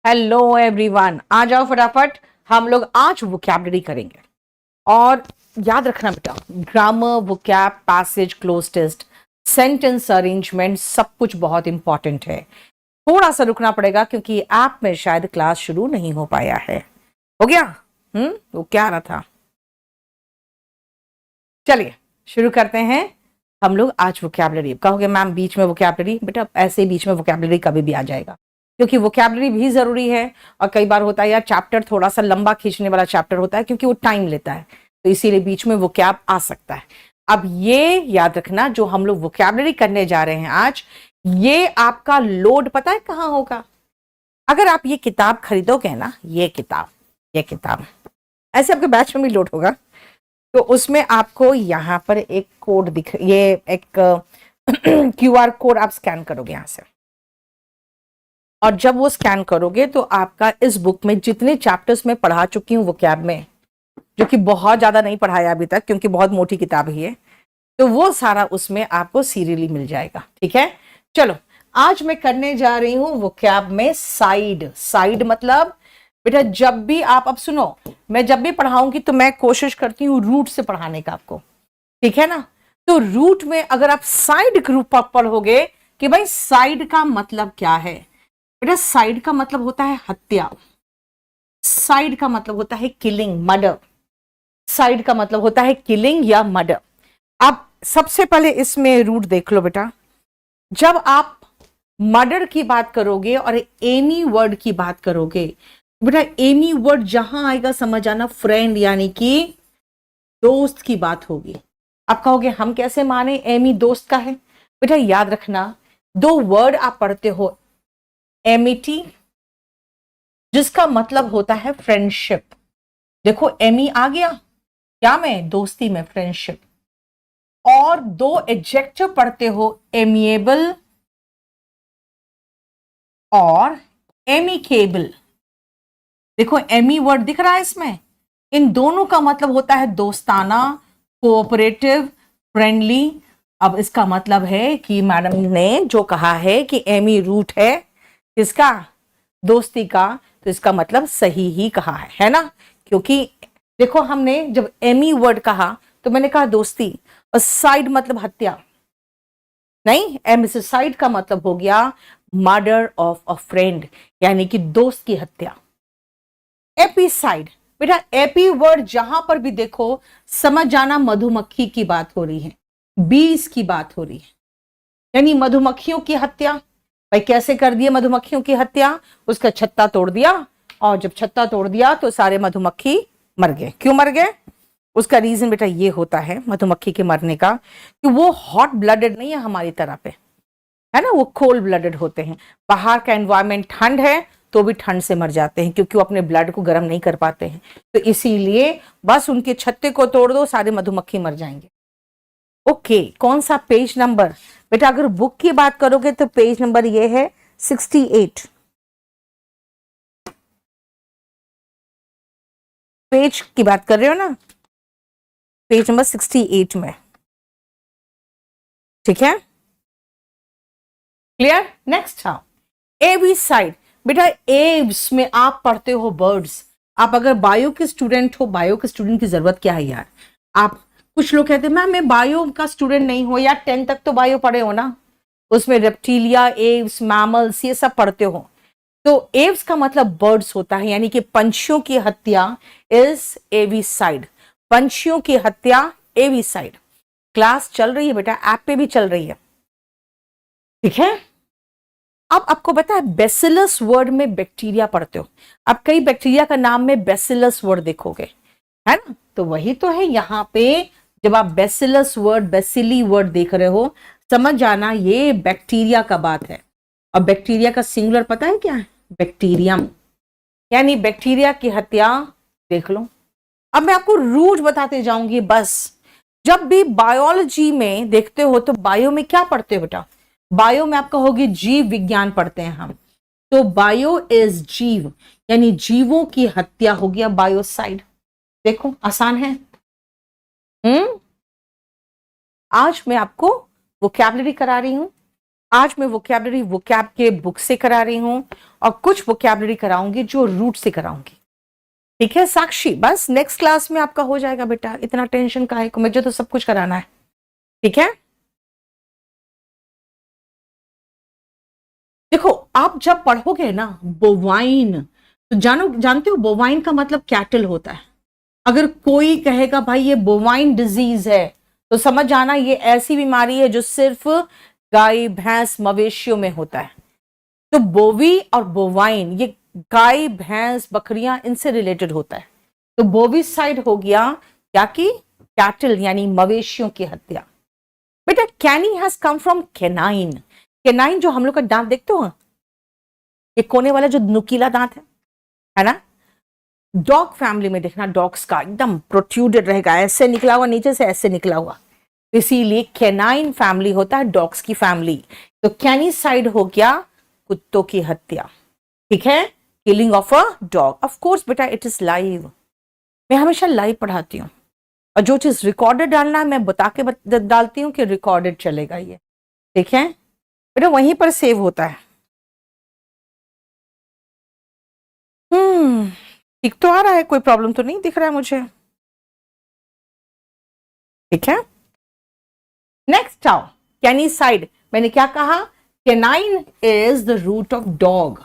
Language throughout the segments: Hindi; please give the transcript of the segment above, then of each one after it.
हेलो एवरीवन, आ जाओ फटाफट। हम लोग आज वोकैबलरी करेंगे और याद रखना बेटा, grammar, vocab, passage, cloze test, sentence arrangement सब कुछ बहुत इंपॉर्टेंट है। थोड़ा सा रुकना पड़ेगा क्योंकि ऐप में शायद क्लास शुरू नहीं हो पाया है। हो गया? वो क्या रहा था। चलिए शुरू करते हैं। हम लोग आज वोकैबलरी, कहोगे मैम बीच में वोकैबलरी, बेटा ऐसे ही बीच में वोकैबलरी कभी भी आ जाएगा क्योंकि वोकैबलरी भी जरूरी है। और कई बार होता है यार चैप्टर थोड़ा सा लंबा खींचने वाला चैप्टर होता है क्योंकि वो टाइम लेता है, तो इसीलिए बीच में वोकैब आ सकता है। अब ये याद रखना, जो हम लोग वोकैबलरी करने जा रहे हैं आज, ये आपका लोड पता है कहाँ होगा? अगर आप ये किताब खरीदोगे ना, ये किताब ऐसे आपके बैच में भी लोड होगा, तो उसमें आपको यहाँ पर एक कोड दिख, ये एक क्यूआर कोड आप स्कैन करोगे यहां से, और जब वो स्कैन करोगे तो आपका इस बुक में जितने चैप्टर्स में पढ़ा चुकी हूँ वोकैब में, जो कि बहुत ज्यादा नहीं पढ़ाया अभी तक क्योंकि बहुत मोटी किताब है ये, तो वो सारा उसमें आपको सीरियली मिल जाएगा। ठीक है, चलो आज मैं करने जा रही हूं वोकैब में साइड। साइड मतलब बेटा जब भी आप, अब सुनो, मैं जब भी पढ़ाऊंगी तो मैं कोशिश करती हूँ रूट से पढ़ाने का आपको, ठीक है ना। तो रूट में अगर आप साइड ग्रुप पर पढ़ोगे कि भाई साइड का मतलब क्या है, बेटा साइड का मतलब होता है हत्या, साइड का मतलब होता है किलिंग, मर्डर। साइड का मतलब होता है किलिंग या मर्डर। अब सबसे पहले इसमें रूट देख लो बेटा। जब आप मर्डर की बात करोगे और एनी वर्ड की बात करोगे, बेटा एनी वर्ड जहां आएगा समझ आना फ्रेंड यानी कि दोस्त की बात होगी। आप कहोगे हम कैसे माने एमी दोस्त का है? बेटा याद रखना, दो वर्ड आप पढ़ते हो, एमिटी जिसका मतलब होता है फ्रेंडशिप, देखो एमी आ गया क्या में, दोस्ती में, फ्रेंडशिप। और दो एडजेक्टिव पढ़ते हो, एमिएबल और एमिकेबल। देखो एमी वर्ड दिख रहा है इसमें, इन दोनों का मतलब होता है दोस्ताना, कोऑपरेटिव, फ्रेंडली। अब इसका मतलब है कि मैडम ने जो कहा है कि एमी रूट है किसका, दोस्ती का, तो इसका मतलब सही ही कहा है ना। क्योंकि देखो हमने जब एमी वर्ड कहा तो मैंने कहा दोस्ती, और साइड मतलब हत्या नहीं, एमिसाइड का मतलब हो गया मर्डर ऑफ अ फ्रेंड यानी कि दोस्त की हत्या। एपीसाइड, बेटा एपी वर्ड जहां पर भी देखो समझ जाना मधुमक्खी की बात हो रही है, बीज की बात हो रही है, यानी मधुमक्खियों की हत्या। भाई कैसे कर दिए मधुमक्खियों की हत्या? उसका छत्ता तोड़ दिया, और जब छत्ता तोड़ दिया तो सारे मधुमक्खी मर गए। क्यों मर गए? उसका रीजन बेटा ये होता है मधुमक्खी के मरने का कि वो हॉट ब्लडेड नहीं है हमारी तरह पे, है ना, वो कोल्ड ब्लडेड होते हैं। बाहर का एनवायरमेंट ठंड है तो भी ठंड से मर जाते हैं क्योंकि वो अपने ब्लड को गर्म नहीं कर पाते हैं। तो इसीलिए बस उनके छत्ते को तोड़ दो, सारे मधुमक्खी मर जाएंगे। ओके, कौन सा पेज नंबर? बेटा अगर बुक की बात करोगे तो पेज नंबर ये है 68। पेज की बात कर रहे हो ना, पेज नंबर 68 में, ठीक है, क्लियर। नेक्स्ट हाँ, एवी साइड। बेटा एव्स में आप पढ़ते हो बर्ड्स। आप अगर बायो के स्टूडेंट हो, बायो के स्टूडेंट की जरूरत क्या है यार, आप, कुछ लोग कहते हैं मैम मैं बायो का स्टूडेंट नहीं हो, यार 10 तक तो बायो पढ़े हो ना, उसमें रेप्टीलिया, एव्स, मैमल्स ये सब पढ़ते हो। तो एव्स का मतलब बर्ड्स होता है यानी कि पंछियों की हत्या इज एवीसाइड, पंछियों की हत्या एवीसाइड। क्लास चल रही है बेटा, ऐप पे भी चल रही है, ठीक है। अब आपको पता है बेसिलस वर्ड में बैक्टीरिया पढ़ते हो, अब कई बैक्टीरिया का नाम में बेसिलस वर्ड देखोगे, है ना, तो वही तो है यहां पे। जब आप बेसिलस वर्ड, बेसिली वर्ड देख रहे हो, समझ जाना ये बैक्टीरिया का बात है। और बैक्टीरिया का सिंगुलर पता है क्या है? बैक्टीरियम, यानी बैक्टीरिया की हत्या। देख लो, अब मैं आपको रूट बताते जाऊंगी बस। जब भी बायोलॉजी में देखते हो तो बायो में क्या पढ़ते हो बेटा? बायो में आप कहोगे जीव विज्ञान पढ़ते हैं हम, तो बायो इज जीव, यानी जीवों की हत्या हो गया बायोसाइड। देखो आसान है। आज मैं आपको वोकैबुलरी करा रही हूं, आज मैं वोकैबलरी वोकैब के बुक से करा रही हूं और कुछ वोकैबलरी कराऊंगी जो रूट से कराऊंगी। ठीक है साक्षी, बस नेक्स्ट क्लास में आपका हो जाएगा बेटा, इतना टेंशन काहे को, मुझे तो सब कुछ कराना है। ठीक है, देखो आप जब पढ़ोगे ना बोवाइन, तो जानते हो बोवाइन का मतलब कैटल होता है। अगर कोई कहेगा भाई ये बोवाइन डिजीज है, तो समझ जाना ये ऐसी बीमारी है जो सिर्फ गाय भैंस मवेशियों में होता है। तो बोवी और बोवाइन ये गाय भैंस बकरियां इनसे रिलेटेड होता है। तो बोविसाइड हो गया क्या कि कैटल यानी मवेशियों की हत्या। बेटा cani has come from canine. Canine जो हम लोग का दांत देखते हो, ये कोने वाला जो नुकीला दांत है ना, डॉग फैमिली में देखना डॉग्स का एकदम प्रोट्रूडेड रहेगा, ऐसे निकला हुआ, नीचे से ऐसे निकला हुआ, इसीलिए कैनाइन फैमिली होता है डॉग्स की फैमिली। तो कैनीसाइड हो गया कुत्तों की हत्या। ठीक है, killing of a dog. Of course बेटा इट इज लाइव, मैं हमेशा लाइव पढ़ाती हूँ, और जो चीज रिकॉर्डेड डालना है मैं बता के डालती हूँ कि रिकॉर्डेड चलेगा ये। ठीक है बेटा, वहीं पर सेव होता है। ठीक तो आ रहा है, कोई प्रॉब्लम तो नहीं दिख रहा है मुझे। ठीक है, नेक्स्ट आओ, कैनीसाइड। मैंने क्या कहा, canine is the root of dog,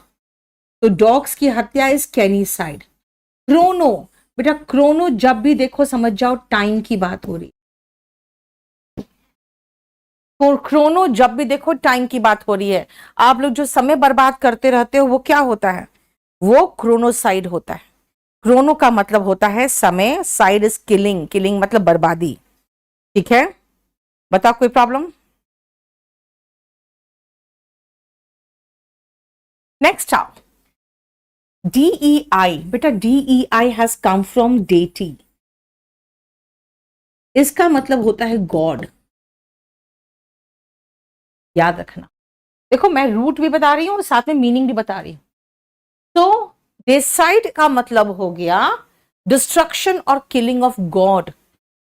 तो डॉग्स की हत्या इज कैनीसाइड। क्रोनो, बेटा क्रोनो जब भी देखो समझ जाओ टाइम की बात हो रही, तो क्रोनो जब भी देखो टाइम की बात हो रही है। आप लोग जो समय बर्बाद करते रहते हो वो क्या होता है, वो क्रोनोसाइड होता है। क्रोनो का मतलब होता है समय, साइड इज किलिंग, किलिंग मतलब बर्बादी। ठीक है, बताओ कोई प्रॉब्लम। नेक्स्ट आओ, DEI। बेटा DEI has come from deity, इसका मतलब होता है गॉड, याद रखना। देखो मैं रूट भी बता रही हूं और साथ में मीनिंग भी बता रही हूं। तो डिसाइड का मतलब हो गया डिस्ट्रक्शन और किलिंग ऑफ गॉड,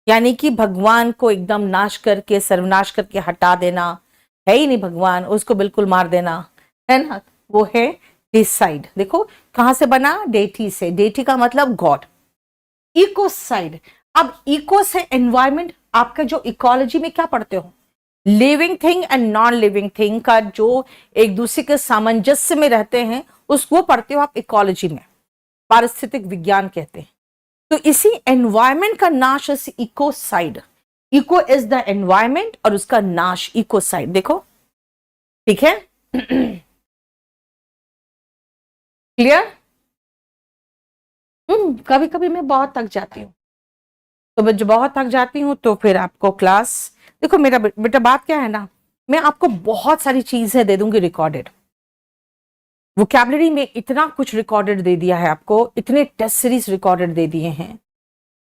यानी कि भगवान को एकदम नाश करके सर्वनाश करके हटा देना, है ही नहीं भगवान, उसको बिल्कुल मार देना, है ना, वो है डिसाइड। देखो कहां से बना, डेटी से, डेटी का मतलब गॉड। इकोसाइड, अब इको से एनवायरमेंट, आपका जो इकोलॉजी में क्या पढ़ते हो, living thing and non living thing का जो एक दूसरे के सामंजस्य में रहते हैं उसको पढ़ते हो आप इकोलॉजी में, पारिस्थितिक विज्ञान कहते हैं। तो इसी एनवायरमेंट का नाश is ecocide. Eco is the environment और उसका नाश इकोसाइड। देखो ठीक है, क्लियर। कभी कभी मैं बहुत थक जाती हूँ, तो मैं जो बहुत थक जाती हूँ तो फिर आपको क्लास, देखो मेरा बेटा बात क्या है ना, मैं आपको बहुत सारी चीजें दे दूंगी रिकॉर्डेड, वोकैबुलरी में इतना कुछ रिकॉर्डेड दे दिया है आपको, इतने टेस्ट सीरीज रिकॉर्डेड दे दिए हैं,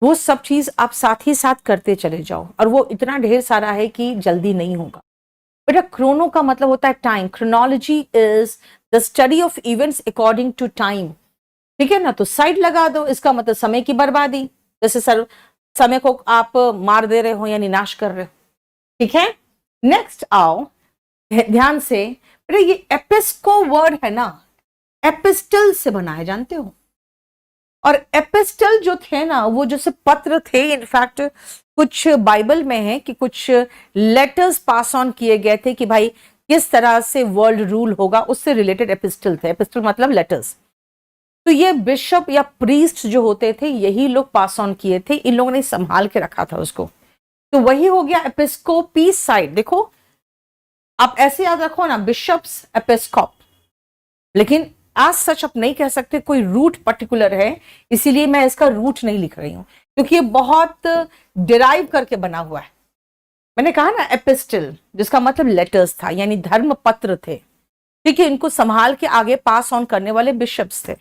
वो सब चीज आप साथ ही साथ करते चले जाओ, और वो इतना ढेर सारा है कि जल्दी नहीं होगा। बेटा क्रोनो का मतलब होता है time, chronology is the study of events according to time. ठीक है ना, तो साइड लगा दो, इसका मतलब समय की बर्बादी, जैसे सर समय को आप मार दे रहे हो यानी नाश कर रहे हो। ठीक है, नेक्स्ट आओ ध्यान से, बेटा ये एपिस्को वर्ड है ना, एपिस्टल से बना है, जानते हो, और एपिस्टल जो थे ना वो जैसे पत्र थे, इनफैक्ट कुछ बाइबल में है कि कुछ लेटर्स पास ऑन किए गए थे कि भाई किस तरह से वर्ल्ड रूल होगा, उससे रिलेटेड एपिस्टल थे। एपिस्टल मतलब लेटर्स, तो ये बिशप या प्रीस्ट जो होते थे यही लोग पास ऑन किए थे, इन लोगों ने संभाल के रखा था उसको, तो वही हो गया एपिस्कोपी साइड। देखो आप ऐसे याद रखो ना, बिशप्स एपिस्कोप, लेकिन आज सच आप नहीं कह सकते कोई रूट पर्टिकुलर है, इसीलिए मैं इसका रूट नहीं लिख रही हूं, क्योंकि ये बहुत डिराइव करके बना हुआ है। मैंने कहा ना एपिस्टल जिसका मतलब लेटर्स था, यानी धर्म पत्र थे, ठीक है, इनको संभाल के आगे पास ऑन करने वाले बिशप्स थे,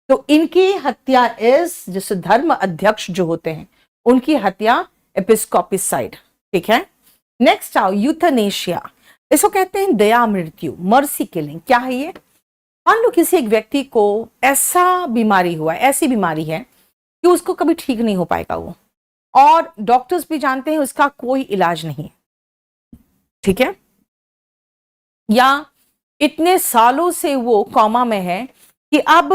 तो इनकी हत्या इज, जैसे धर्म अध्यक्ष जो होते हैं उनकी हत्या एपिस्कोपिसाइड। ठीक है, नेक्स्ट आओ यूथनेशिया, इसको कहते हैं दया मृत्यु, मर्सी किलिंग। क्या है ये, मान लो किसी एक व्यक्ति को ऐसा बीमारी हुआ है, ऐसी बीमारी है कि उसको कभी ठीक नहीं हो पाएगा वो, और डॉक्टर्स भी जानते हैं उसका कोई इलाज नहीं, ठीक है, या इतने सालों से वो कॉमा में है कि अब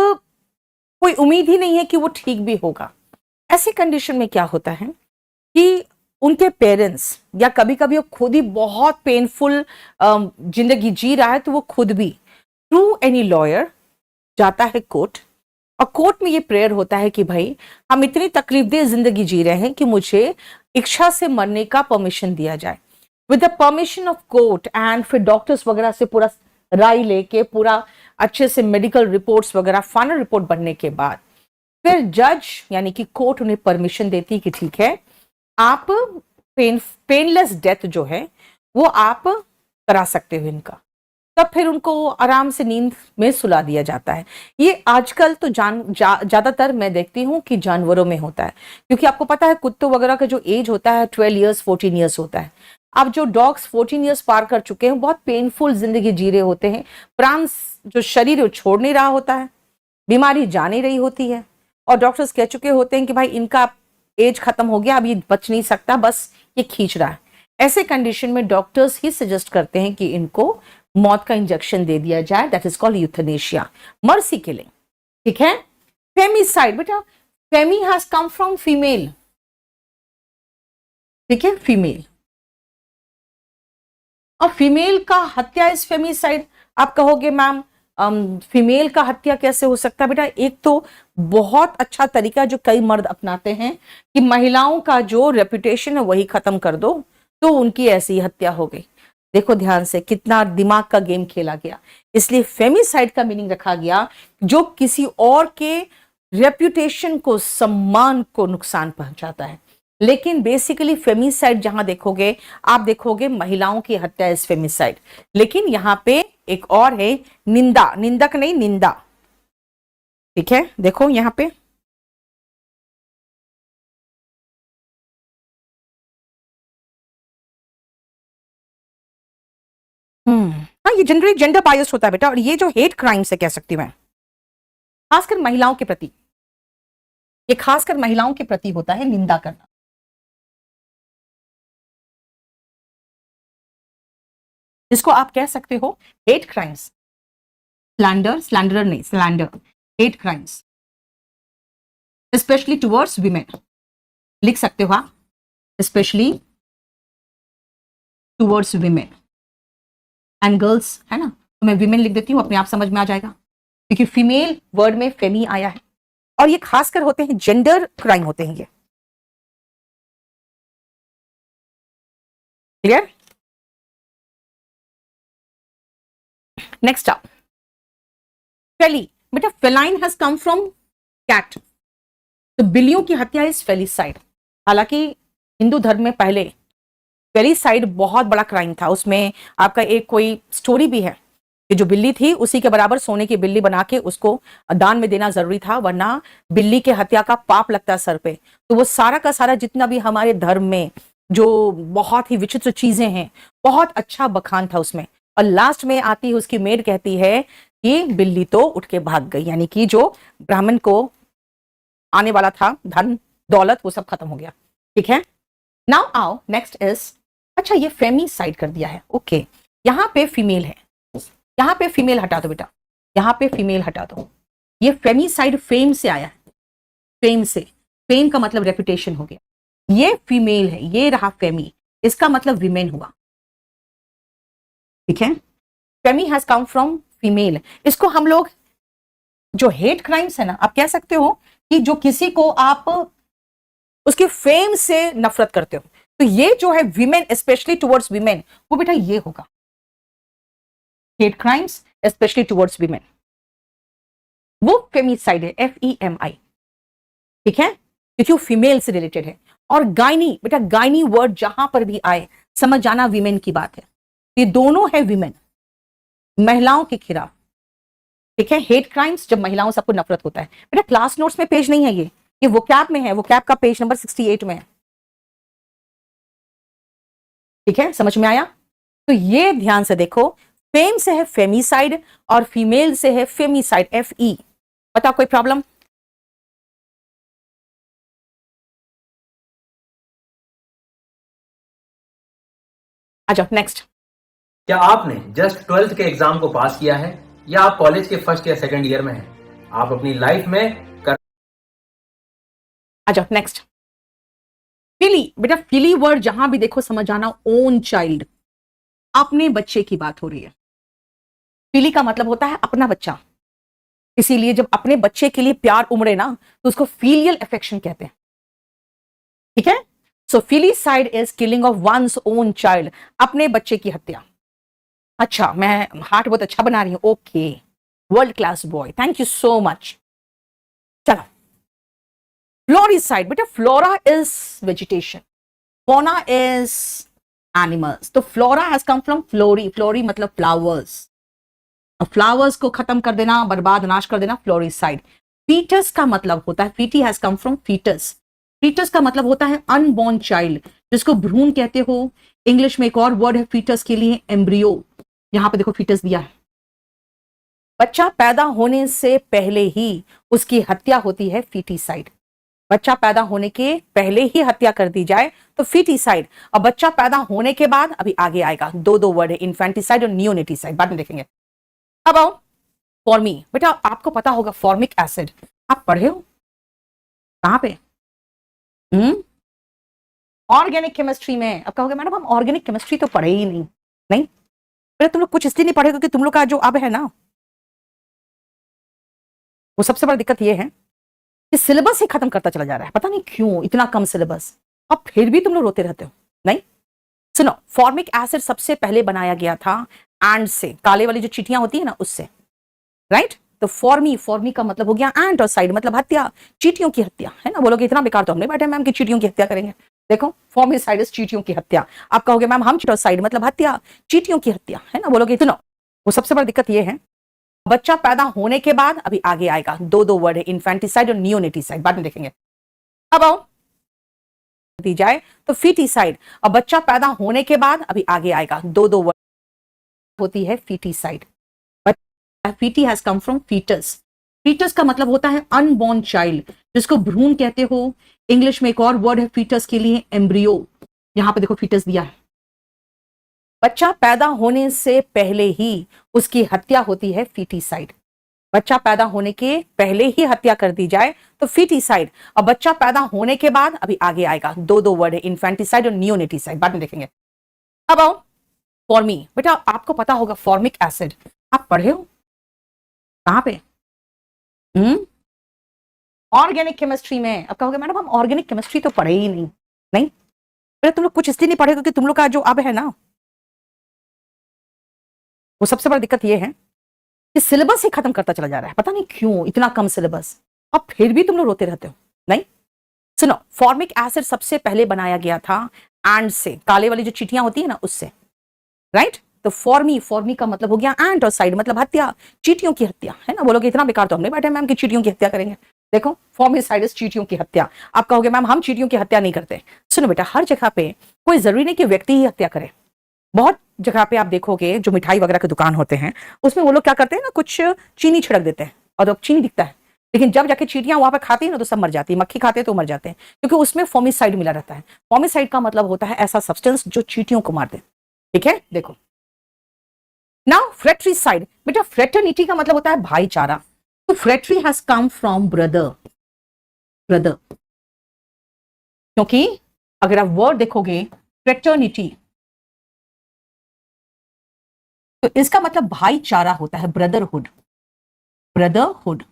कोई उम्मीद ही नहीं है कि वो ठीक भी होगा। ऐसी कंडीशन में क्या होता है कि उनके पेरेंट्स या कभी कभी वो खुद ही बहुत पेनफुल जिंदगी जी रहा है, तो वो खुद भी थ्रू एनी लॉयर जाता है कोर्ट, और कोर्ट में ये प्रेयर होता है कि भाई हम इतनी तकलीफदेह जिंदगी जी रहे हैं कि मुझे इच्छा से मरने का परमिशन दिया जाए, with the permission of court. And फिर डॉक्टर्स वगैरह से पूरा राय लेके, पूरा अच्छे से मेडिकल रिपोर्ट्स वगैरह, फाइनल रिपोर्ट बनने के बाद फिर जज यानी कि कोर्ट उन्हें परमिशन देती है कि ठीक है, आप पेनलेस डेथ जो है वो आप करा सकते हो इनका। तब फिर उनको आराम से नींद में सुला दिया जाता है। ये आजकल तो ज्यादातर मैं देखती हूँ कि जानवरों में होता है, क्योंकि आपको पता है कुत्तों वगैरह का जो एज होता है 12 इयर्स 14 इयर्स होता है। अब जो डॉग्स 14 इयर्स पार कर चुके हैं बहुत पेनफुल जिंदगी जी रहे होते हैं, प्राण जो शरीर वो छोड़ नहीं रहा होता है, बीमारी जा नहीं रही होती है, और डॉक्टर्स कह चुके होते हैं कि भाई इनका एज खत्म हो गया, अब ये बच नहीं सकता, बस ये खींच रहा है। ऐसे कंडीशन में डॉक्टर्स ही सजेस्ट करते हैं कि इनको मौत का इंजेक्शन दे दिया जाए, that is called euthanasia, mercy killing. ठीक है। फेमिसाइड, बेटा फेमी हैज कम फ्रॉम फीमेल, ठीक है, फीमेल, और फीमेल का हत्या इज फेमिसाइड। आप कहोगे मैम फीमेल का हत्या कैसे हो सकता है? बेटा एक तो बहुत अच्छा तरीका जो कई मर्द अपनाते हैं कि महिलाओं का जो रेपुटेशन है वही खत्म कर दो, तो उनकी ऐसी हत्या हो गई। देखो ध्यान से कितना दिमाग का गेम खेला गया। इसलिए फेमिसाइड का मीनिंग रखा गया जो किसी और के रेपुटेशन को, सम्मान को नुकसान पहुंचाता है। लेकिन बेसिकली फेमिसाइड जहां देखोगे, आप देखोगे महिलाओं की हत्या इज फेमिसाइड। लेकिन यहां पे एक और है निंदा, निंदक नहीं निंदा। ठीक है, देखो यहां पे हाँ, ये जनरली जेंडर बायस्ड होता है बेटा, और ये जो हेट क्राइम से कह सकती हूं मैं, खासकर महिलाओं के प्रति, ये खासकर महिलाओं के प्रति होता है निंदा करना। जिसको आप कह सकते हो हेट क्राइम्स, स्लैंडर, स्लैंडर नहीं, slander, hate crimes specially towards women, लिख सकते हो आप, specially towards women and girls, है ना, तो मैं विमेन लिख देती हूँ, अपने आप समझ में आ जाएगा, क्योंकि फीमेल वर्ड में फेमी आया है, और ये खासकर होते हैं जेंडर क्राइम होते हैं ये। क्लियर? नेक्स्ट अप, फेली, बेटा feline has come from cat, तो बिल्लियों की हत्या इज फेलिसाइड। हालांकि हिंदू धर्म में पहले फेलिसाइड बहुत बड़ा क्राइम था, उसमें आपका एक कोई स्टोरी भी है कि जो बिल्ली थी उसी के बराबर सोने की बिल्ली बना के उसको दान में देना जरूरी था, वरना बिल्ली के हत्या का पाप लगता सर पे। तो वो सारा का सारा जितना भी हमारे धर्म में जो बहुत ही विचित्र चीजें हैं, बहुत अच्छा बखान था उसमें। और लास्ट में आती है उसकी मेड कहती है कि बिल्ली तो उठ के भाग गई, यानी कि जो ब्राह्मण को आने वाला था धन दौलत वो सब खत्म हो गया। ठीक है, नाउ आओ नेक्स्ट इज, अच्छा ये फेमी साइड कर दिया है, ओके, यहां पे फीमेल है, यहां पे फीमेल हटा दो बेटा, यहां पे फीमेल हटा दो। ये फेमी साइड फेम से आया है, फेम से, फेम का मतलब रेपुटेशन हो गया, ये फीमेल है, ये रहा फेमी, इसका मतलब विमेन हुआ। ठीक है, फेमी हैज कम फ्रॉम फीमेल। इसको हम लोग जो हेट क्राइम्स है ना, आप कह सकते हो कि जो किसी को आप उसके फेम से नफरत करते हो, तो ये जो है विमेन स्पेशली टुवर्ड्स विमेन, वो बेटा ये होगा hate crimes specially towards women, वो फेमिसाइड है, FEMI। ठीक है, क्योंकि वो फीमेल से रिलेटेड है। और गायनी, बेटा गायनी वर्ड जहां पर भी आए समझ जाना विमेन की बात है, ये दोनों है विमेन, महिलाओं के खिलाफ। ठीक है, हेट क्राइम्स जब महिलाओं से आपको नफरत होता है। बेटा क्लास नोट्स में पेज नहीं है ये वोकैब में है, वोकैब का पेज नंबर 68 में है। ठीक है, समझ में आया? तो ये ध्यान से देखो, फेम से है फेमिसाइड और फीमेल से है फेमिसाइड, FE। बताओ कोई प्रॉब्लम? आ जाओ नेक्स्ट। क्या आपने जस्ट 12th के एग्जाम को पास किया है या आप कॉलेज के फर्स्ट या सेकंड ईयर में हैं? आप अपनी लाइफ में कर आ जाओ नेक्स्ट। फिली, बेटा फिली वर्ड जहां भी देखो समझ आना ओन चाइल्ड, अपने बच्चे की बात हो रही है। फिली का मतलब होता है अपना बच्चा, इसीलिए जब अपने बच्चे के लिए प्यार उमड़े ना तो उसको फीलियल अफेक्शन कहते हैं। ठीक है, so filicide is killing of one's own child, अपने बच्चे की हत्या। अच्छा, मैं हार्ट बहुत अच्छा बना रही हूं, okay, world class boy, thank you so much. चलो, फ्लोरिसाइड, बेटा flora is vegetation, fauna is animals, तो flora has come from flori, flori मतलब फ्लावर्स, फ्लावर्स को खत्म कर देना, बर्बाद नाश कर देना, फ्लोरिसाइड। फीटस का मतलब होता है, foeti has come from foetus, foetus का मतलब होता है अनबॉर्न चाइल्ड, जिसको भ्रूण कहते हो। इंग्लिश में एक और वर्ड है फीटस के लिए, एम्ब्रियो। यहां पे देखो फीटस दिया है। बच्चा पैदा होने से पहले ही उसकी हत्या होती है, फीटीसाइड। बच्चा पैदा होने के पहले ही हत्या कर दी जाए तो फीटीसाइड, और बच्चा पैदा होने के बाद अभी आगे आएगा, दो दो वर्ड है, इन्फेंटिसाइड और नियोनेटिसाइड, बाद में देखेंगे। अब आओ फॉर्मी, बेटा आपको पता होगा फॉर्मिक एसिड, आप पढ़े हो कहां पे? ऑर्गेनिक केमिस्ट्री में। अब कहोगे मैडम हम ऑर्गेनिक केमिस्ट्री तो पढ़े ही नहीं। नहीं बेटा, तुम लोग कुछ इसलिए नहीं पढ़े क्योंकि तुम लोग का जो अब है ना, वो सबसे बड़ी दिक्कत ये है कि सिलेबस ही खत्म करता चला जा रहा है, पता नहीं क्यों इतना कम सिलेबस, अब फिर भी तुम लोग रोते रहते हो। नहीं सुनो, फॉर्मिक एसिड सबसे पहले बनाया गया था एंड से, काले वाली जो चीटियां होती है ना उससे, राइट। तो फॉर्मी, फॉर्मी का मतलब हो गया एंट, और साइड मतलब हत्या, चीटियों की हत्या, है ना। बोलोगे इतना बेकार तो हमने बैठे मैम की चीटियों की हत्या करेंगे। देखो फॉर्मिसाइड इज चीटियों की हत्या, आप कहोगे मैम हम साइड मतलब हत्या, चीटियों की हत्या, है ना। बोलोगे इतना, वो सबसे बड़ी दिक्कत ये है, बच्चा पैदा होने के बाद अभी आगे आएगा, दो दो वर्ड है, इन्फेंटिसाइड और नियोनेटिसाइड, बाद में देखेंगे। अब आओ दी जाए तो फीटीसाइड, और बच्चा पैदा होने के बाद अभी आगे आएगा, दो दो वर्ड होती है foeticide. Foeti has come from foetus, foetus का मतलब होता है अनबॉर्न चाइल्ड, जिसको भ्रूण कहते हो। इंग्लिश में एक और वर्ड है फीटस के लिए, एम्ब्रियो। यहां पे देखो फीटस दिया है। बच्चा पैदा होने से पहले ही उसकी हत्या होती है, फीटीसाइड। बच्चा पैदा होने के पहले ही हत्या कर दी जाए तो फीटीसाइड, और बच्चा पैदा होने के बाद अभी आगे आएगा, दो दो वर्ड है, इन्फेंटिसाइड और नियोनेटिसाइड, बाद में देखेंगे। अब आओ फॉर्मी, बेटा आपको पता होगा फॉर्मिक एसिड, आप पढ़े हो कहां पे? ऑर्गेनिक केमिस्ट्री में। अब कहोगे मैडम हम ऑर्गेनिक केमिस्ट्री तो पढ़े ही नहीं। नहीं बेटा, तुम लोग कुछ इसलिए नहीं पढ़े क्योंकि तुम लोग का जो अब है ना, वो सबसे बड़ी दिक्कत ये है कि सिलेबस ही खत्म करता चला जा रहा है, पता नहीं क्यों इतना कम सिलेबस, अब फिर भी तुम लोग रोते रहते हो। नहीं सुनो, फॉर्मिक एसिड सबसे पहले बनाया गया था एंड से, काले वाली जो चीटियां होती है ना उससे, राइट। तो फॉर्मी, फॉर्मी का मतलब हो गया एंट, और साइड मतलब हत्या, चीटियों की हत्या, है ना। बोलोगे इतना बेकार तो हमने बैठे मैम की चीटियों की हत्या करेंगे। देखो फॉर्मिसाइड इज चीटियों की हत्या, आप कहोगे मैम हम चीटियों की हत्या नहीं करते। सुनो बेटा, हर जगह पे कोई जरूरी नहीं कि व्यक्ति ही हत्या करे, बहुत जगह पे आप देखोगे जो मिठाई वगैरह के दुकान होते हैं उसमें वो लोग क्या करते हैं ना, कुछ चीनी छिड़क देते हैं और तो चीनी दिखता है, लेकिन जब जाके चीटियां वहां पे खाती है ना तो सब मर जाती है, मक्खी खाते हैं तो मर जाते हैं, क्योंकि उसमें फॉर्मिसाइड मिला रहता है। फॉर्मिसाइड का मतलब होता है ऐसा सब्सटेंस जो चीटियों को मार दे। ठीक है, देखो नाउ फ्रेट्रीसाइड, बेटा फ्रेटर्निटी का मतलब होता है भाईचारा, तो fratri has come from brother, brother, क्योंकि अगर आप वर्ड देखोगे फ्रेटर्निटी तो इसका मतलब भाईचारा होता है, ब्रदरहुड, ब्रदरहुड,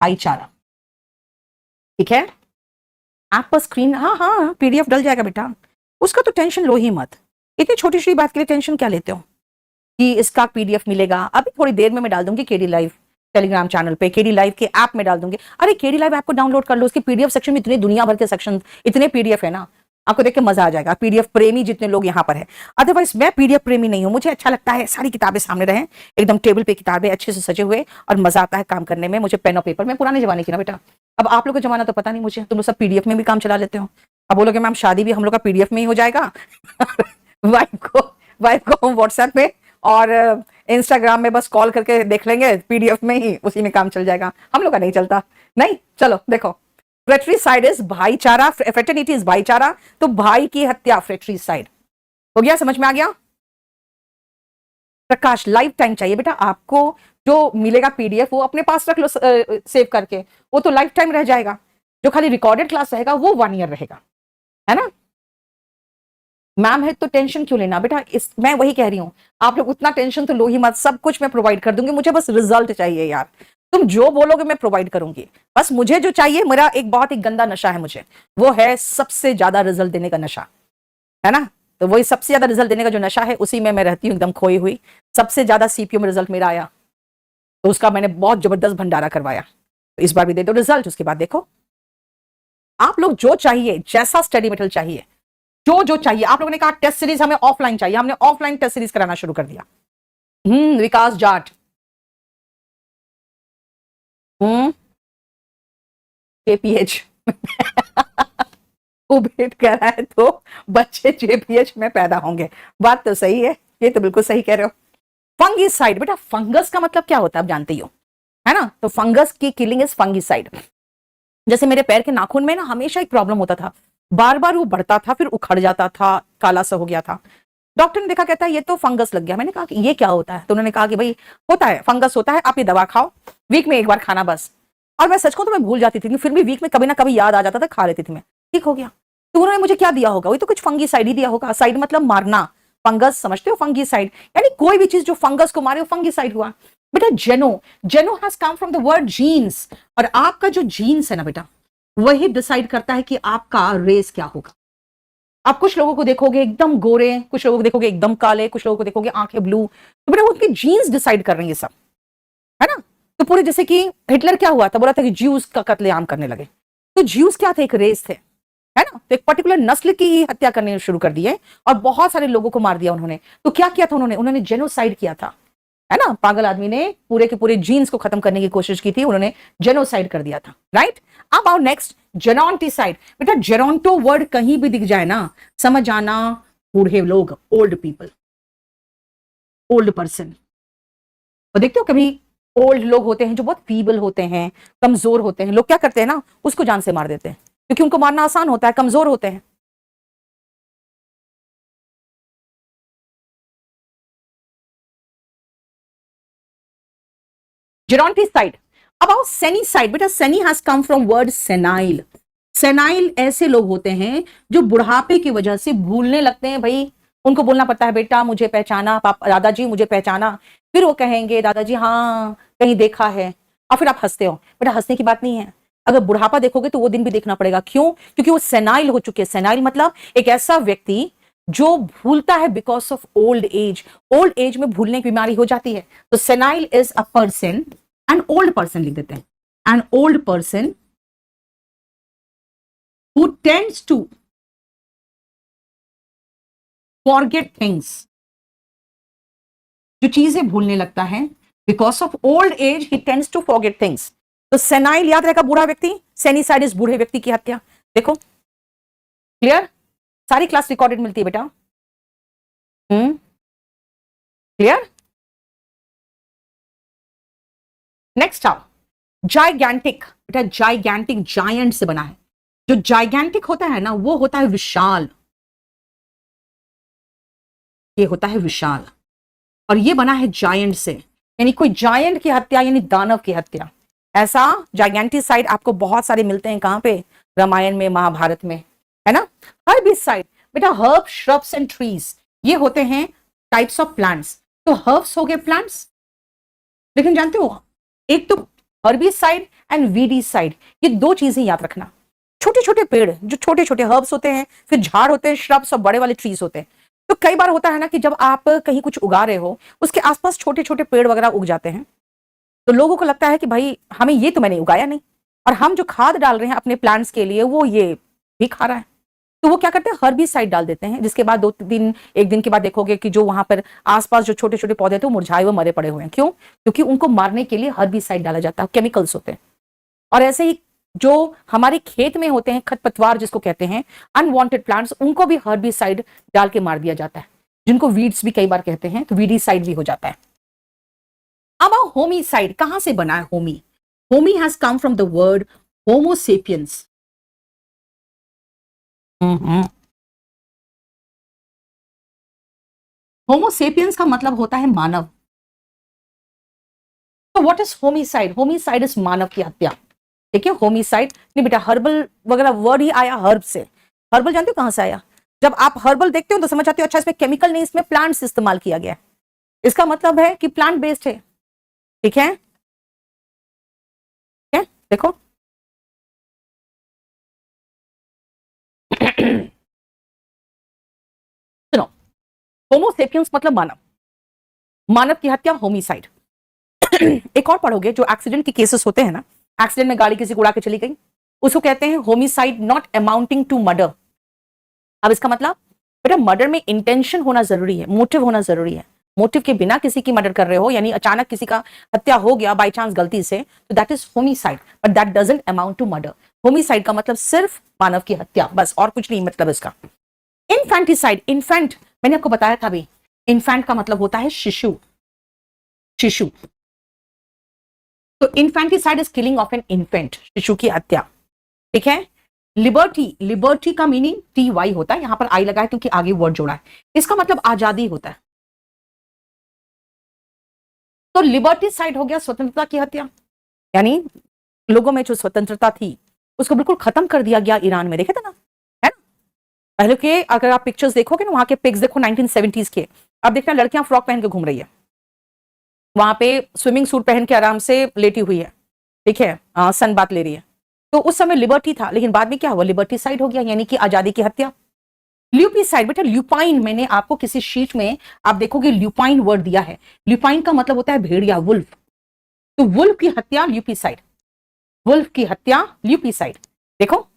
भाईचारा। ठीक है, आप पर स्क्रीन, हाँ हाँ पीडीएफ डल जाएगा बेटा, उसका तो टेंशन लो ही मत, इतनी छोटी सी बात के लिए टेंशन क्या लेते हो कि इसका पीडीएफ मिलेगा। अभी थोड़ी देर में मैं डाल दूंगी केडी लाइव टेलीग्राम चैनल पे, केडी लाइव के ऐप में डाल दूंगी। अरे केडी लाइव ऐप को डाउनलोड कर लो, उसके पीडीएफ सेक्शन में इतने दुनिया भर के सेक्शन, इतने पीडीएफ है ना, आपको देख के मजा आ जाएगा। पीडीएफ प्रेमी जितने लोग यहाँ पर है, अदरवाइज मैं पीडीएफ प्रेमी नहीं हूँ, मुझे अच्छा लगता है सारी किताबें सामने रहें, एकदम टेबल पे किताबें अच्छे से सजे हुए, और मजा आता है काम करने में। मुझे पेन और पेपर में पुराने जमाने की ना बेटा, अब आप लोग का जमाना तो पता नहीं मुझे, तुम लोग सब पीडीएफ में भी काम चला लेते हो। अब बोलोगे मैम शादी भी हम लोग का पीडीएफ में ही हो जाएगा वाइफ को व्हाट्सएप में और इंस्टाग्राम में बस कॉल करके देख लेंगे, पीडीएफ में ही उसी में काम चल जाएगा, हम लोग का नहीं चलता। नहीं चलो देखो, फ्रेट्रीसाइड इज भाईचारा, फ्रेटर्निटी इज भाईचारा, तो भाई की हत्या फ्रेट्रीसाइड हो गया, समझ में आ गया। प्रकाश लाइफ टाइम चाहिए बेटा आपको। जो मिलेगा पीडीएफ वो अपने पास रख लो सेव करके, वो तो लाइफ टाइम रह जाएगा। जो खाली रिकॉर्डेड क्लास रहेगा वो 1 ईयर रहेगा, है ना। मैम है तो टेंशन क्यों लेना बेटा, इस मैं वही कह रही हूं, आप लोग उतना टेंशन तो लो ही मत, सब कुछ मैं प्रोवाइड कर दूंगी, मुझे बस रिजल्ट चाहिए यार। तुम जो बोलोगे मैं प्रोवाइड करूंगी, बस मुझे जो चाहिए, मेरा एक बहुत ही गंदा नशा है मुझे, वो है सबसे ज्यादा रिजल्ट देने का नशा, है ना। तो वही सबसे ज्यादा रिजल्ट देने का जो नशा है उसी में मैं रहती हूँ एकदम खोई हुई। सबसे ज्यादा सीपीयू में रिजल्ट मेरा आया तो उसका मैंने बहुत जबरदस्त भंडारा करवाया। तो इस बार भी दे दो रिजल्ट, उसके बाद देखो आप लोग जो चाहिए, जैसा स्टडी मटेरियल चाहिए, जो जो चाहिए। आप लोगों ने कहा टेस्ट सीरीज हमें ऑफलाइन चाहिए, हमने ऑफलाइन टेस्ट सीरीज कराना शुरू कर दिया। विकास जाट, केपीएच उबेट कर रहा है तो बच्चे जेपीएच में पैदा होंगे। बात तो सही है, ये तो बिल्कुल सही कह रहे हो। फंगिसाइड, बेटा फंगस का मतलब क्या होता है आप जानते ही हो, है ना। तो फंगस की किलिंग इज फंगिसाइड। जैसे मेरे पैर के नाखून में ना हमेशा एक प्रॉब्लम होता था, बार बार वो बढ़ता था, फिर उखड़ जाता था, काला सा हो गया था। डॉक्टर ने देखा, कहता है ये तो फंगस लग गया। मैंने कहा कि ये क्या होता है, तो उन्होंने कहा कि भाई होता है, फंगस होता है, आप ये दवा खाओ, वीक में 1 बार खाना बस। और मैं सच कहूं तो मैं भूल जाती थी, फिर भी वीक में कभी ना कभी याद आ जाता था, खा लेती थी मैं, ठीक हो गया। तो उन्होंने मुझे क्या दिया होगा, वही तो कुछ फंगी साइड ही दिया होगा। साइड मतलब मारना, फंगस समझते हो, फंगी साइड यानी कोई भी चीज जो फंगस को मारे वो फंगी साइड हुआ। बेटा geno, geno has come from the word genes, और आपका जो जीन्स है ना बेटा, वही डिसाइड करता है कि आपका रेस क्या होगा। आप कुछ लोगों को देखोगे एकदम गोरे, कुछ लोगों को देखोगे एकदम काले, कुछ लोगों को देखोगे आंखें ब्लू, तो बेटा उनके जीन्स डिसाइड कर रहे हैं ये सब, है ना। तो पूरे जैसे कि हिटलर क्या हुआ था, बोला था कि ज्यूज का कत्लेआम करने लगे, तो ज्यूज क्या थे, एक रेस थे, है ना। तो एक पर्टिकुलर नस्ल की ही हत्या करने शुरू कर दिए और बहुत सारे लोगों को मार दिया उन्होंने। तो क्या किया था उन्होंने, उन्होंने जेनोसाइड किया था, है ना। पागल आदमी ने पूरे के पूरे जीन्स को खत्म करने की कोशिश की थी, उन्होंने जेनोसाइड कर दिया था, राइट। अब आओ नेक्स्ट, जेरोंटिसाइड। बेटा जेरोंटो वर्ड कहीं भी दिख जाए ना, समझ आना बूढ़े लोग, ओल्ड पीपल, ओल्ड पर्सन। और देखते हो कभी ओल्ड लोग होते हैं जो बहुत फीबल होते हैं, कमजोर होते हैं, लोग क्या करते हैं ना, उसको जान से मार देते हैं, क्योंकि उनको मारना आसान होता है, कमजोर होते हैं। जेरोंटिसाइड। अब आओ सेनीसाइड। बेटा seni has come from word senile. Senile ऐसे लोग होते हैं जो बुढ़ापे की वजह से भूलने लगते हैं। भाई उनको बोलना पड़ता है, बेटा मुझे पहचाना, पापा दादाजी मुझे पहचाना, फिर वो कहेंगे दादाजी हाँ कहीं देखा है, और फिर आप हंसते हो। बेटा हंसने की बात नहीं है, अगर बुढ़ापा देखोगे तो वो दिन भी देखना पड़ेगा। क्यों? क्योंकि वो सेनाइल हो चुके हैं। सेनाइल मतलब एक ऐसा व्यक्ति जो भूलता है because of old as. Old age में भूलने की बीमारी हो जाती है। तो senile is a person, an old person लिख देते हैं, an old person who tends to forget things, जो चीजें भूलने लगता है, because of old age he tends to forget things. तो सेनाइल याद रहेगा बूढ़ा व्यक्ति, सेनिसाइड इज बूढ़े व्यक्ति की हत्या। देखो क्लियर, सारी क्लास रिकॉर्डेड मिलती है बेटा। क्लियर। नेक्स्ट आओ, जाइगैंटिक। बेटा जाइगैंटिक जायंट से बना है। जो जाइगैंटिक होता है ना वो होता है विशाल, ये होता है विशाल, और ये बना है जायंट से, यानी कोई जायंट की हत्या यानी दानव की हत्या। ऐसा जाइगैंटिसाइड आपको बहुत सारे मिलते हैं, कहां पे, रामायण में, महाभारत में, है ना। हर्बिसाइड, बेटा हर्ब श्रब्स एंड ट्रीज, ये होते हैं टाइप्स ऑफ प्लांट्स। तो हर्ब्स हो गए प्लांट्स, लेकिन जानते हो एक तो हर्बिसाइड एंड वीडीसाइड, ये 2 चीजें याद रखना। छोटे छोटे पेड़ जो छोटे छोटे हर्ब्स होते हैं, फिर झाड़ होते हैं, श्रब्स, और बड़े वाले ट्रीज होते हैं। तो कई बार होता है ना कि जब आप कहीं कुछ उगा रहे हो, उसके आसपास छोटे छोटे पेड़ वगैरह उग जाते हैं, तो लोगों को लगता है कि भाई हमें ये तो मैंने उगाया नहीं, और हम जो खाद डाल रहे हैं अपने प्लांट्स के लिए वो ये भी खा रहा है। तो वो क्या करते हैं, हर्बिसाइड डाल देते हैं, जिसके बाद 2 दिन 1 दिन के बाद देखोगे कि जो वहां पर आसपास जो छोटे छोटे पौधे थे वो मुरझाए हुए मरे पड़े हुए हैं। क्यों? क्योंकि उनको मारने के लिए हर्बिसाइड डाला जाता है, केमिकल्स होते हैं। और ऐसे ही जो हमारे खेत में होते हैं, खरपतवार जिसको कहते हैं, अनवांटेड प्लांट्स, उनको भी हर्बिसाइड डाल के मार दिया जाता है, जिनको वीड्स भी कई बार कहते हैं, तो वीडीसाइड भी हो जाता है। अब होमिसाइड कहां से बना है, homi. Homi has come from the word homo sapiens. Homo sapiens का मतलब होता है मानव। तो what is homicide? Homicide is मानव की हत्या। ठीक है, होमिसाइड नहीं बेटा, हर्बल वगैरह वर्ड ही आया हर्ब से। हर्बल जानते हो कहां से आया? जब आप हर्बल देखते हो तो समझ आते हो अच्छा इसमें केमिकल नहीं, इसमें प्लांट्स इस्तेमाल किया गया है। इसका मतलब है कि प्लांट बेस्ड है। ठीक है, देखो सुनो, होमोसेपियंस मतलब मानव, मानव की हत्या होमिसाइड। एक और पढ़ोगे, जो एक्सीडेंट के केसेस होते हैं ना, एक्सीडेंट में गाड़ी किसी को उड़ा के चली गई, उसको कहते हैं homicide not amounting to murder. अब इसका मतलब बेटा मर्डर में इंटेंशन होना जरूरी है, मोटिव होना जरूरी है। मोटिव के बिना किसी की मर्डर कर रहे हो, यानी अचानक किसी का हत्या हो गया बाय चांस गलती से, तो that is homicide, but that doesn't amount to murder. Homicide का मतलब सिर्फ मानव की हत्या, बस, और कुछ नहीं मतलब इसका। इनफेंटिसाइड, इन्फेंट मैंने आपको बताया था अभी, इन्फेंट का मतलब होता है शिशु, शिशु। तो infanticide is killing of an infant, शिशु की हत्या। ठीक है, लिबर्टी, लिबर्टी का मीनिंग टी वाई होता है, यहां पर आई लगा है क्योंकि आगे वर्ड जोड़ा है। इसका मतलब आजादी होता है। तो लिबर्टी साइड हो गया स्वतंत्रता की हत्या, यानी लोगों में जो स्वतंत्रता थी उसको बिल्कुल खत्म कर दिया गया ईरान में, देखे थे ना, है ना? पहले के अगर आप पिक्चर्स देखोगे ना, वहां के पिक्स देखो 1970s के, अब देखना लड़कियां फ्रॉक पहन के घूम रही है, वहां पे स्विमिंग सूट पहन के आराम से लेटी हुई है। ठीक है, सन बात ले रही है। तो उस समय लिबर्टी था, लेकिन बाद में क्या हुआ, लिबर्टी साइड हो गया, यानी कि आजादी की हत्या। ल्यूपिसाइड बेटा, ल्यूपाइन, मैंने आपको किसी शीट में आप देखोगे ल्यूपाइन वर्ड दिया है। ल्यूपाइन का मतलब होता है भेड़िया, वुल्फ। तो वुल्फ की हत्या ल्यूपिसाइड, वुल्फ की हत्या ल्यूपिसाइड। देखो,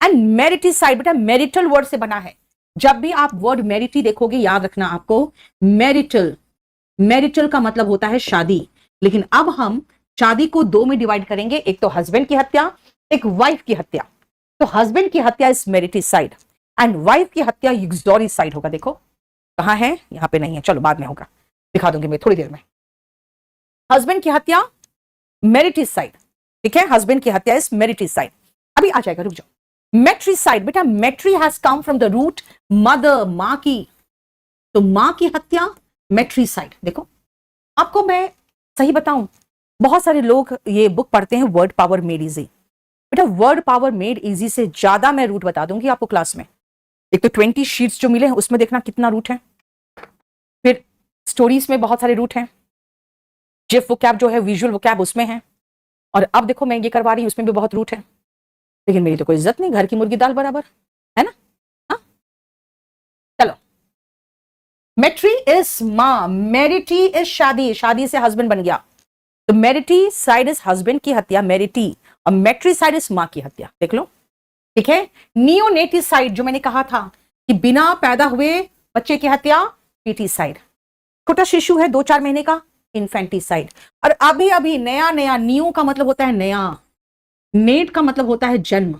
एंड मेरिटिसाइड बेटा, मैरिटल वर्ड से बना है। जब भी आप वर्ड मैरिटी देखोगे याद रखना आपको, मैरिटल, मैरिटल का मतलब होता है शादी। लेकिन अब हम शादी को दो में डिवाइड करेंगे, एक तो हस्बैंड की हत्या, एक वाइफ की हत्या। तो हस्बैंड की हत्या इज मेरिटिसाइड एंड वाइफ की हत्या यूक्सोरिसाइड होगा। देखो कहां है, यहां पे नहीं है, चलो बाद में होगा, दिखा दूंगी मैं थोड़ी देर में। हस्बैंड की हत्या मेरिटिसाइड, ठीक है, हस्बैंड की हत्या इज मेरिटिसाइड। अभी आ जाएगा, रुक जाओ। मेट्रीसाइड बेटा, matri has come from the root mother, मां की, तो मां की हत्या मेट्रीसाइड। देखो, आपको मैं सही बताऊं, बहुत सारे लोग ये बुक पढ़ते हैं वर्ड पावर मेड इजी। बेटा वर्ड पावर मेड इजी से ज्यादा मैं रूट बता दूंगी आपको क्लास में। एक तो 20 शीट्स जो मिले हैं उसमें देखना कितना रूट है, फिर स्टोरीज में बहुत सारे रूट हैं, जिफ वोकैब जो है विजुअल वोकैब उसमें है, और अब देखो मैं ये करवा रही हूं उसमें भी बहुत रूट है। लेकिन मेरी तो कोई इज्जत नहीं, घर की मुर्गी दाल बराबर, है ना? हाँ, चलो। मेट्री इज मां, मेरिटी इज शादी, शादी से हस्बैंड बन गया, तो मेरिटी साइड इज हस्बैंड की हत्या, मेरिटी, और मेट्री साइड इज मां की हत्या। देख लो, ठीक है। नियोनेटिसाइड जो मैंने कहा था कि बिना पैदा हुए बच्चे की हत्या, पीटीसाइड, छोटा शिशु है 2-4 महीने का, इन्फेंटिसाइड। और अभी अभी नया नया, नियो का मतलब होता है नया, नेट का मतलब होता है जन्म,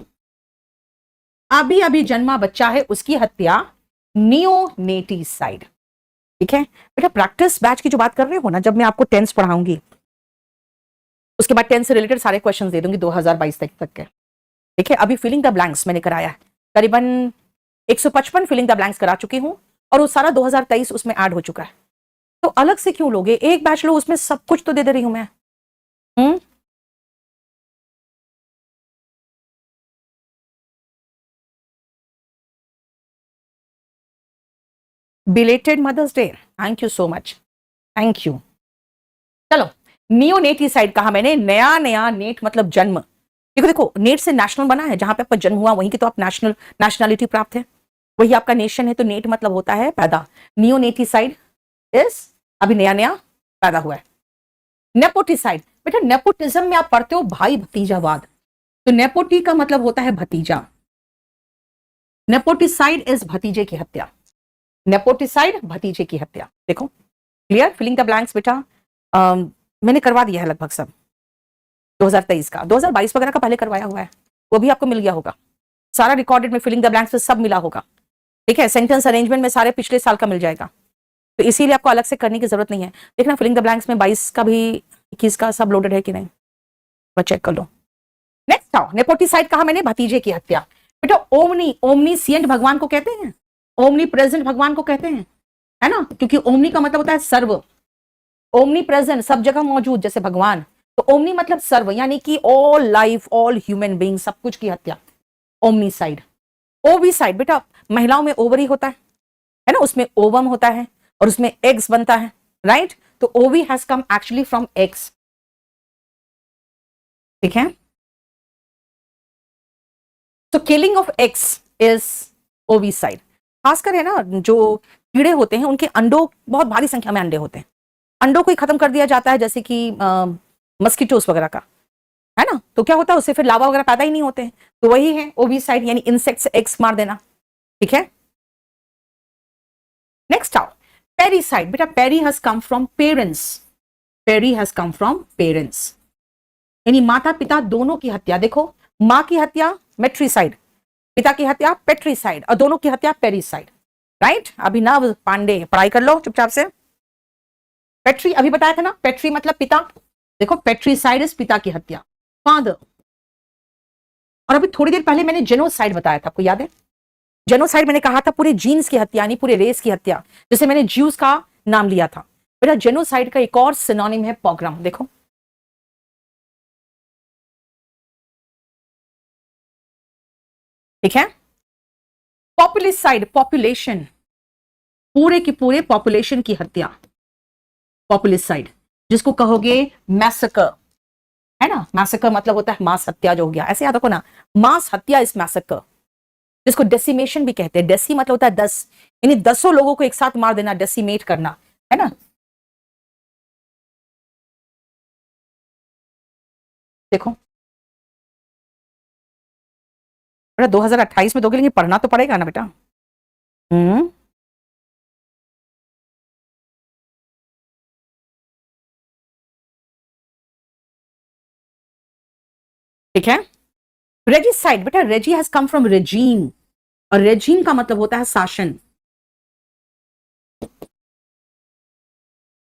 अभी अभी जन्मा बच्चा है उसकी हत्या, नियोनेटिसाइड। ठीक है बेटा, प्रैक्टिस बैच की जो बात कर रहे हो ना, जब मैं आपको टेंस पढ़ाऊंगी उसके बाद टेंस से रिलेटेड सारे क्वेश्चंस दे दूंगी 2022 तक के। ठीक है, अभी फिलिंग द ब्लैंक्स मैंने कराया है, करीबन 155 फिलिंग द ब्लैंक्स करा चुकी हूं, और वो सारा 2023 उसमें ऐड हो चुका है। तो अलग से क्यों लोगे, एक बैच लो, उसमें सब कुछ तो दे रही हूं मैं। Belated Mother's Day, thank you so much, thank you. चलो, नियोनेटिसाइड कहा मैंने, नया नया, नेट मतलब जन्म। देखो देखो, नेट से नेशनल बना है, जहां पे आपका जन्म हुआ वहीं की तो आप नेशनलिटी प्राप्त है, वही आपका नेशन है, तो नेट मतलब होता है पैदा। नियोनेटिसाइड इज अभी नया नया पैदा हुआ है। नेपोटिसाइड बेटा, नेपोटिज्म में आप पढ़ते हो भाई भतीजावाद, तो नेपोटी का मतलब होता है भतीजा, नेपोटिसाइड इज भतीजे की हत्या, नेपोटिसाइड भतीजे की हत्या। देखो क्लियर, फिलिंग द ब्लैंक्स बेटा मैंने करवा दिया है लगभग सब 2023 का, 2022 वगैरह का पहले करवाया हुआ है, वो भी आपको मिल गया होगा, सारा रिकॉर्डेड में फिलिंग द ब्लैंक्स में सब मिला होगा। ठीक है, सेंटेंस अरेंजमेंट में सारे पिछले साल का मिल जाएगा, तो इसीलिए आपको अलग से करने की जरूरत नहीं है। देखना फिलिंग द ब्लैंक्स में 22 का भी 21 का सब लोडेड है कि नहीं, मैं चेक कर लो। नेक्स्ट आओ, नेपोटिसाइड कहा मैंने, भतीजे की हत्या। बेटा ओमनी, ओमनीसिएंट भगवान को कहते हैं, ओमनी प्रेजेंट भगवान को कहते हैं, है ना, क्योंकि ओमनी का मतलब होता है सर्व, ओमनी प्रेजेंट, सब जगह मौजूद, जैसे भगवान। तो ओमनी मतलब सर्व, यानी कि all life, all human being, सब कुछ की हत्या, ओमनी साइड। ओवी साइड बेटा, महिलाओं में ओवरी होता है ना, उसमें ओवम होता है और उसमें एग्स बनता है, राइट। तो ओवी has come actually from eggs, ठीक है। तो किलिंग ऑफ एग्स इज ओवी साइड। खासकर है ना, जो कीड़े होते हैं उनके अंडों, बहुत भारी संख्या में अंडे होते हैं, अंडों को ही खत्म कर दिया जाता है, जैसे कि मस्कीटोस वगैरह का, है ना। तो क्या होता है, उससे फिर लावा वगैरह पैदा ही नहीं होते हैं। तो वही है ओविसाइड, यानी इंसेक्ट्स एग्स मार देना, ठीक है। नेक्स्ट आओ, पेरीसाइड बेटा, peri has come from parents, peri has come from parents, यानी माता पिता दोनों की हत्या। देखो, माँ की हत्या मेट्रीसाइड, पिता की हत्या पेट्रीसाइड, और दोनों की हत्या पेरीसाइड, राइट। अभिनव पांडे, पढ़ाई कर लो चुपचाप से। पेट्री अभी बताया था ना, पेट्री मतलब पिता। देखो, पेट्रीसाइड इज पिता की हत्या, फादर। और अभी थोड़ी देर पहले मैंने जेनोसाइड बताया था, आपको याद है। जेनोसाइड मैंने कहा था पूरे जीन्स की हत्या, यानी पूरे रेस की हत्या, जैसे मैंने ज्यूस का नाम लिया था। बेटा जेनोसाइड का एक और सिनोनिम है पोग्राम, देखो। ठीक है। पॉपुलिसाइड, पॉपुलेशन, पूरे की पूरे पॉपुलेशन की हत्या, पॉपुलिसाइड, जिसको कहोगे मैसेकर, है ना। मैसेकर मतलब होता है मास हत्या, जो हो गया, ऐसे याद रखो ना, मास हत्या इस मैसेकर, जिसको डेसिमेशन भी कहते हैं। डेसी मतलब होता है 10, यानी 10 लोगों को एक साथ मार देना, डेसिमेट करना, है ना। देखो बेटा, 2028 में दोगे, लेकिन पढ़ना तो पड़ेगा ना बेटा। हम्म, ठीक है। रेजिसाइड बेटा, रेजी हैज कम फ्रॉम रेजीम, और रेजीम का मतलब होता है शासन।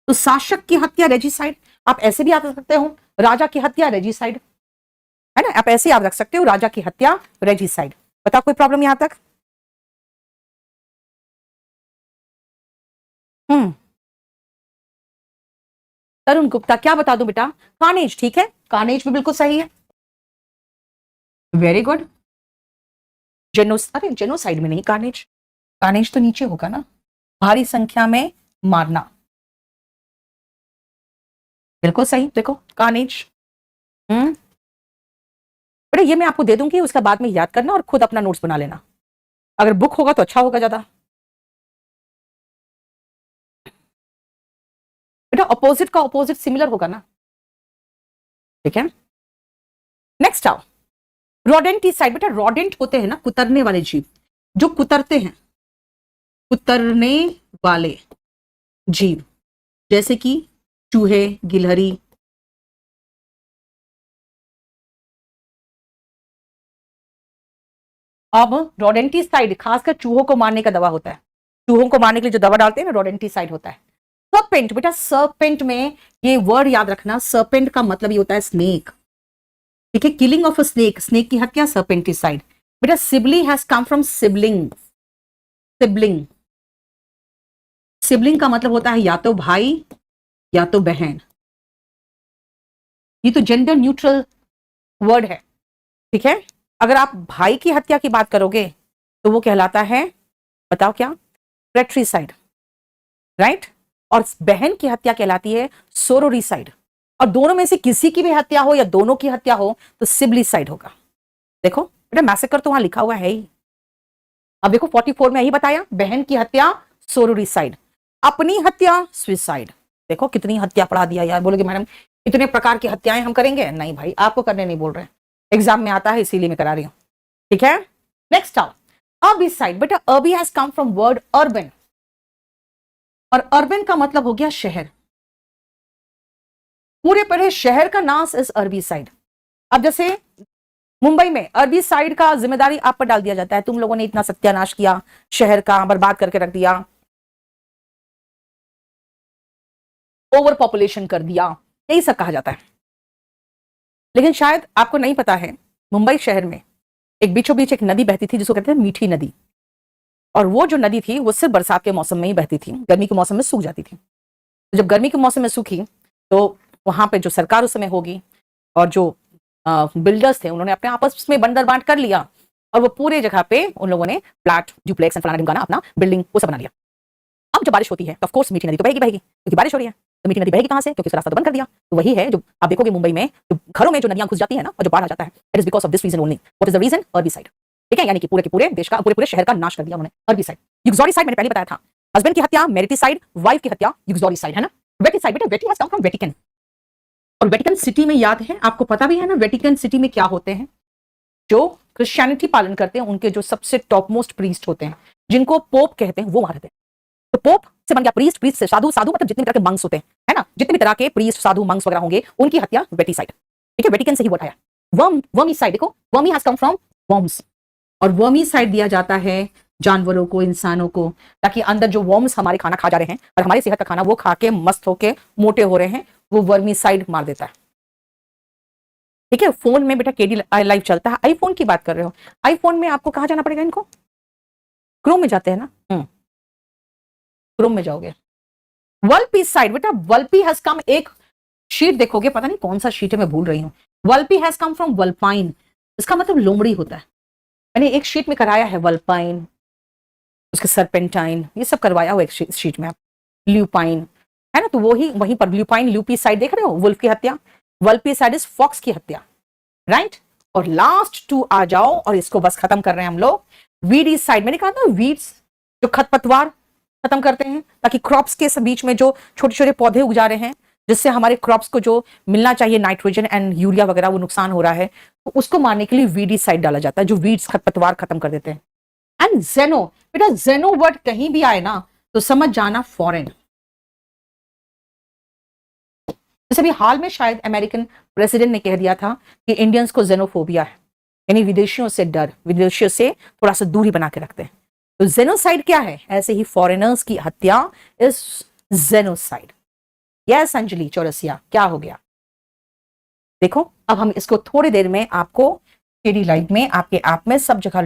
तो शासक की हत्या रेजिसाइड। आप ऐसे भी याद रख सकते हो, राजा की हत्या रेजिसाइड, है ना। आप ऐसे याद रख सकते हो, राजा की हत्या रेजिसाइड। बताओ कोई प्रॉब्लम यहां तक। हम्म, तरुण गुप्ता, क्या बता दूं बेटा, कार्नेज, ठीक है, कार्नेज भी बिल्कुल सही है, वेरी गुड। अरे जेनोसाइड में नहीं, कार्नेज, कार्नेज तो नीचे होगा ना, भारी संख्या में मारना, बिल्कुल सही। देखो कार्नेज। हम्म, बेटा ये मैं आपको दे दूंगी, उसका बाद में याद करना और खुद अपना नोट्स बना लेना, अगर बुक होगा तो अच्छा होगा ज्यादा। बेटा अपोजिट का अपोजिट सिमिलर होगा ना, ठीक है। नेक्स्ट आओ, रोडेंटिसाइड बेटा, रोडेंट होते हैं ना कुतरने वाले जीव, जो कुतरते हैं, कुतरने वाले जीव, जैसे कि चूहे, गिलहरी। अब रोडेंटिसाइड खासकर चूहों को मारने का दवा होता है, चूहों को मारने के लिए जो दवा डालते हैं ना, रोडेंटिसाइड होता है। सर्पेंट बेटा, सर्पेंट में ये वर्ड याद रखना, सर्पेंट का मतलब ये होता है स्नेक, ठीक है। Killing of a snake, snake की हत्या सर्पेंटिसाइड। बेटा Sibley has come from sibling, sibling, sibling का मतलब होता है या तो भाई या तो बहन, ये तो जेंडर न्यूट्रल वर्ड है, ठीक है। अगर आप भाई की हत्या की बात करोगे तो वो कहलाता है, बताओ क्या, फ्रेट्रीसाइड, राइट। और बहन की हत्या कहलाती है सोरोरीसाइड, और दोनों में से किसी की भी हत्या हो या दोनों की हत्या हो तो सिबलीसाइड होगा। देखो बेटा मैसेकर तो वहां लिखा हुआ है ही। अब देखो 44 में यही बताया, बहन की हत्या सोरोरीसाइड, अपनी हत्या सुसाइड। देखो कितनी हत्या पढ़ा दिया यार, बोलोगे मैडम इतने प्रकार की हत्याएं हम करेंगे, नहीं भाई आपको करने नहीं बोल रहे, एग्जाम में आता है इसीलिए मैं करा रही हूं, ठीक है। नेक्स्ट आओ, अर्बिसाइड बेटा, urbi has come from word urban, और अर्बन का मतलब हो गया शहर, पूरे परे शहर का नाश इज अरबी साइड। अब जैसे मुंबई में अरबी साइड का जिम्मेदारी आप पर डाल दिया जाता है, तुम लोगों ने इतना सत्यानाश किया, शहर का बर्बाद करके रख दिया, ओवर पॉपुलेशन कर दिया, यही सब कहा जाता है। लेकिन शायद आपको नहीं पता है, मुंबई शहर में एक बीचों बीच एक नदी बहती थी जिसको कहते हैं मीठी नदी, और वो जो नदी थी वो सिर्फ बरसात के मौसम में ही बहती थी, गर्मी के मौसम में सूख जाती थी। तो जब गर्मी के मौसम में सूखी तो वहां पे जो सरकार उस समय होगी और जो बिल्डर्स थे उन्होंने अपने आपस में बंदर बांट कर लिया और वो पूरे जगह पे उन लोगों ने फ्लैट, डुप्लेक्स एंड फलाना ढिमकाना अपना बिल्डिंग वो सब बना लिया। अब जब बारिश होती है तो ऑफ कोर्स मीठी नदी तो बहेगी क्योंकि बारिश हो रही है। तो मीठी नदी बहेगी कहां से? क्योंकि उसका रास्ता तो बंद कर दिया। तो वही है जो आप देखोगे मुंबई में जो घरों में जो नदियां घुस जाती है ना और जो बाढ़ आ जाता है, it is because of this reason only. What is the reason? अरबी साइड। ठीक है, यानी कि पूरे के पूरे देश का, पूरे शहर का नाश कर दिया उन्होंने, अरबी साइड। युगजौरी साइड मैंने पहले बताया था, हस्बैंड की हत्या मेरिटी साइड, वाइफ की हत्या युगजौरी साइड, है ना। वेटी साइड, बेटा वेटी हैज कम फ्रॉम वेटिकन, और वेटिकन सिटी में याद है आपको, पता भी है ना वेटिकन सिटी में क्या होते हैं? जो क्रिश्चियनिटी पालन करते हैं उनके जो सबसे टॉप मोस्ट प्रीस्ट होते हैं, जिनको पोप कहते हैं, वो वहां रहते हैं। तो पोप से बन गया प्रीस्ट, प्रीस्ट से साधु, साधु मतलब जितने भी तरह के मंक्स होते हैं, है ना, जितने भी तरह के प्रीस्ट, साधु, मंक्स वगैरह होंगे, उनकी हत्या वेटी साइड। ठीक है, वेटिकन से ही वर्ड आया। वर्मी साइड, देखो vermi has come from worms, और वर्मी साइड दिया जाता है जानवरों को, इंसानों को, ताकि अंदर जो वर्म्स हमारे खाना खा जा रहे हैं और हमारी सेहत का खाना वो खा के मस्त होके मोटे हो रहे हैं, वो वर्मी साइड मार देता है। ठीक है, फोन में बेटा केडी लाइव चलता है, आईफोन की बात कर रहे हो, आईफोन में आपको कहां जाना पड़ेगा? इनको क्रोम में जाते हैं ना, क्रोम में जाओगे। वल्पी साइड, बेटा वल्पी हैज कम, एक शीट देखोगे, पता नहीं कौन सा शीट है, मैं भूल रही हूं। वल्पी हैज कम फ्रॉम वल्पाइन, इसका मतलब लोमड़ी होता है। मैंने एक शीट में कराया है वल्पाइन, उसके सरपेंटाइन, ये सब करवाया हुआ एक शीट में। आप ल्यूपाइन है ना, तो वहीं पर ल्यूपाइन, ल्यूपी साइड देख रहे हो, वुल्फ की हत्या। वल्पी साइड इज फॉक्स की हत्या, राइट। और लास्ट 2 आ जाओ और इसको बस खत्म कर रहे हैं हम लोग। वीडी साइड, मैंने कहा था वीड्स जो खरपतवार खत्म करते हैं, ताकि क्रॉप्स के बीच में जो छोटे छोटे पौधे उग जा रहे हैं, जिससे हमारे क्रॉप्स को जो मिलना चाहिए नाइट्रोजन एंड यूरिया वगैरह, वो नुकसान हो रहा है, तो उसको मारने के लिए वीडी साइड डाला जाता है, जो वीड्स खरपतवार खत्म कर देते हैं। एंड जेनो, बेटा जेनो वर्ड कहीं भी आए ना तो समझ जाना फॉरेन। जैसे भी हाल में शायद अमेरिकन प्रेसिडेंट ने कह दिया था कि इंडियंस को जेनोफोबिया है, यानी विदेशियों से डर, विदेशियों से थोड़ा सा दूरी बना के रखते हैं। तो जेनोसाइड क्या है? ऐसे ही फॉरेनर्स की हत्या is genocide. Yes Anjali Chaurasia, क्या हो गया? देखो अब हम इसको थोड़ी देर में आपको केडी लाइव में आपके ऐप में सब जगह